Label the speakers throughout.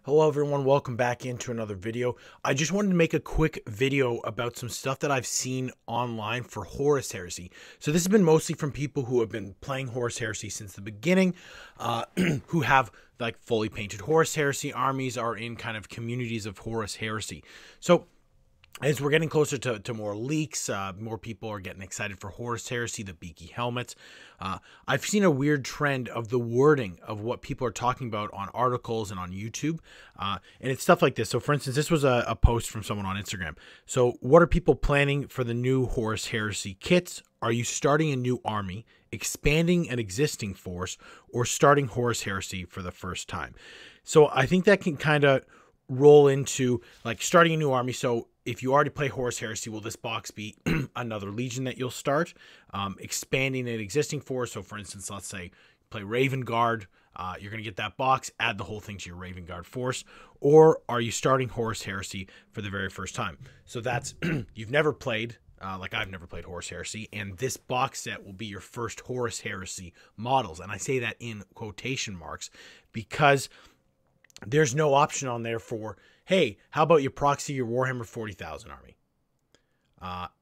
Speaker 1: Hello everyone, welcome back into another video. I just wanted to make a quick video about some stuff that I've seen online for Horus Heresy. So this has been mostly from people who have been playing Horus Heresy since the beginning, who have like fully painted Horus Heresy armies, are in kind of communities of Horus Heresy. So as we're getting closer to more leaks, more people are getting excited for Horus Heresy, the beaky helmets. I've seen a weird trend of the wording of what people are talking about on articles and on YouTube. And it's stuff like this. So for instance, this was a post from someone on Instagram. So what are people planning for the new Horus Heresy kits? Are you starting a new army, expanding an existing force, or starting Horus Heresy for the first time? So I think that can kind of roll into like starting a new army. So if you already play Horus Heresy, will this box be another legion that you'll start? Expanding an existing force. So for instance, let's say you play Raven Guard. You're going to get that box, add the whole thing to your Raven Guard force. Or are you starting Horus Heresy for the very first time? So that's, you've never played, like I've never played Horus Heresy, and this box set will be your first Horus Heresy models. And I say that in quotation marks because there's no option on there for, hey, how about you proxy your Warhammer 40,000 army?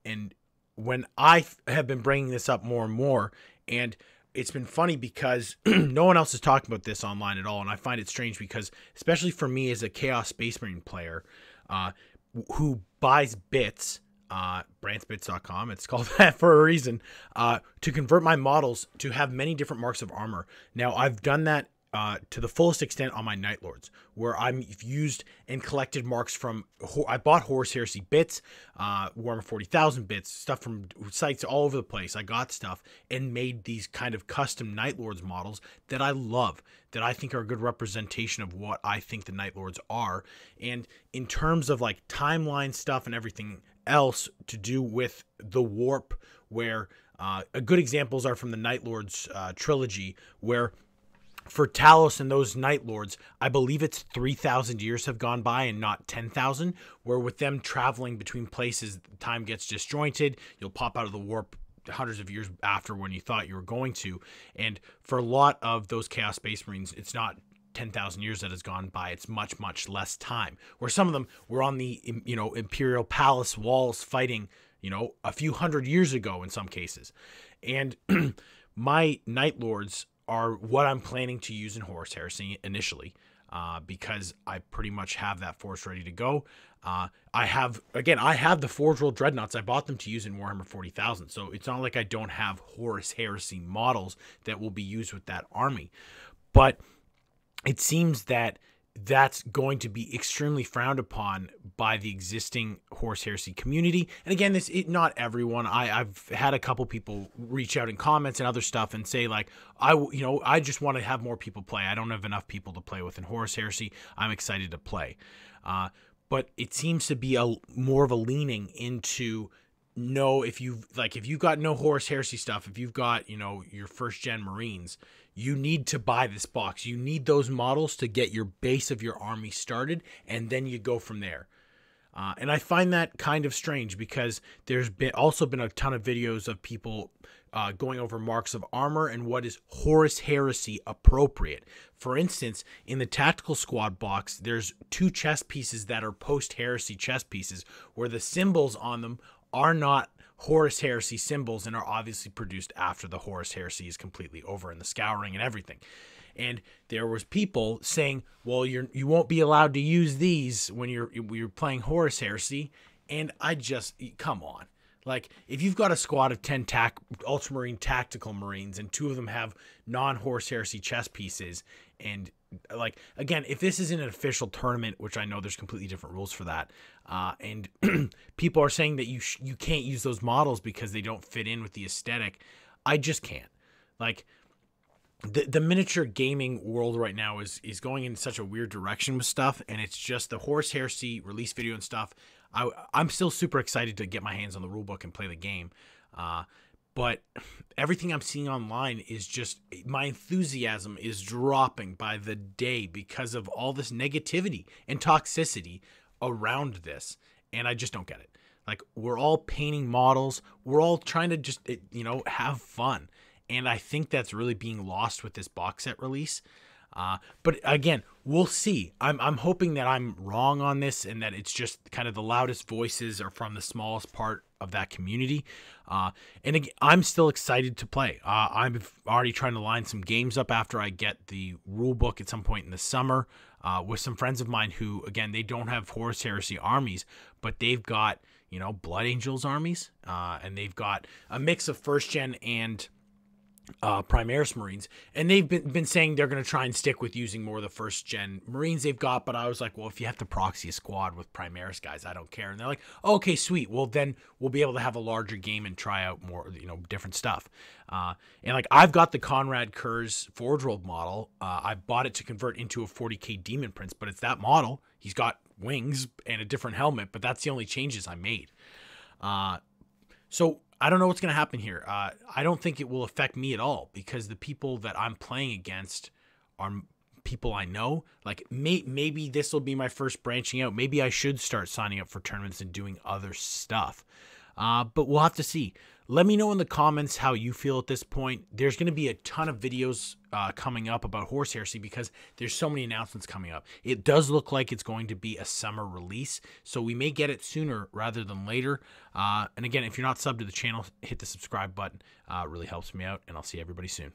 Speaker 1: And when I have been bringing this up more and more, and it's been funny because no one else is talking about this online at all, and I find it strange because, especially for me as a Chaos Space Marine player who buys bits, brandsbits.com, it's called that for a reason, to convert my models to have many different marks of armor. Now, I've done that to the fullest extent on my Night Lords, where I've used and collected marks from, I bought Horus Heresy bits, Warhammer 40,000 bits, stuff from sites all over the place. I got stuff and made these kind of custom Night Lords models that I love, that I think are a good representation of what I think the Night Lords are. And in terms of like timeline stuff and everything else to do with the warp, where good examples are from the Night Lords trilogy, where for Talos and those Night Lords, I believe it's 3,000 years have gone by and not 10,000, where with them traveling between places, time gets disjointed. You'll pop out of the warp hundreds of years after when you thought you were going to. And for a lot of those Chaos Space Marines, it's not 10,000 years that has gone by. It's much, much less time. Where some of them were on the, Imperial Palace walls fighting, a few hundred years ago in some cases. And my Night Lords are what I'm planning to use in Horus Heresy initially, because I pretty much have that force ready to go. I have the Forge World Dreadnoughts. I bought them to use in Warhammer 40,000, so it's not like I don't have Horus Heresy models that will be used with that army. But it seems that that's going to be extremely frowned upon by the existing Horus Heresy community. And again, not everyone. I've had a couple people reach out in comments and other stuff and say like, I just want to have more people play. I don't have enough people to play with in Horus Heresy. I'm excited to play. But it seems to be more of a leaning into, if you've got no Horus Heresy stuff, if you've got, your first gen Marines, you need to buy this box. You need those models to get your base of your army started, and then you go from there. And I find that kind of strange because there's also been a ton of videos of people going over marks of armor and what is Horus Heresy appropriate. For instance, in the Tactical Squad box, there's 2 chess pieces that are post-Heresy chess pieces where the symbols on them are not Horus Heresy symbols and are obviously produced after the Horus Heresy is completely over and the scouring and everything. And there was people saying, well, you won't be allowed to use these when you're playing Horus Heresy. And I just, come on. Like, if you've got a squad of 10 Ultramarine Tactical Marines and 2 of them have non-Horus Heresy chess pieces, and like, again, if this isn't an official tournament, which I know there's completely different rules for that, and people are saying that you can't use those models because they don't fit in with the aesthetic, I just can't. Like, the miniature gaming world right now is going in such a weird direction with stuff, and it's just the Horus Heresy release video and stuff. I'm still super excited to get my hands on the rulebook and play the game, but everything I'm seeing online is just, my enthusiasm is dropping by the day because of all this negativity and toxicity around this, and I just don't get it. Like, we're all painting models, we're all trying to just, have fun, and I think that's really being lost with this box set release. But again, we'll see. I'm hoping that I'm wrong on this and that it's just kind of the loudest voices are from the smallest part of that community. And again, I'm still excited to play. I'm already trying to line some games up after I get the rule book at some point in the summer with some friends of mine who, again, they don't have Horus Heresy armies, but they've got, you know, Blood Angels armies, and they've got a mix of first gen and Primaris Marines, and they've been saying they're going to try and stick with using more of the first gen Marines they've got. But I was like, well, if you have to proxy a squad with Primaris guys, I don't care. And they're like, oh, okay, sweet. Well, then we'll be able to have a larger game and try out more, you know, different stuff. And like, I've got the Conrad Kurz Forge World model. I bought it to convert into a 40k Demon Prince, but it's that model. He's got wings and a different helmet, but that's the only changes I made. So I don't know what's going to happen here. I don't think it will affect me at all because the people that I'm playing against are people I know. Like maybe this will be my first branching out. Maybe I should start signing up for tournaments and doing other stuff. But we'll have to see. Let me know in the comments how you feel at this point. There's going to be a ton of videos coming up about Horus Heresy because there's so many announcements coming up. It does look like it's going to be a summer release, so we may get it sooner rather than later. And again, if you're not subbed to the channel, hit the subscribe button. It really helps me out, and I'll see everybody soon.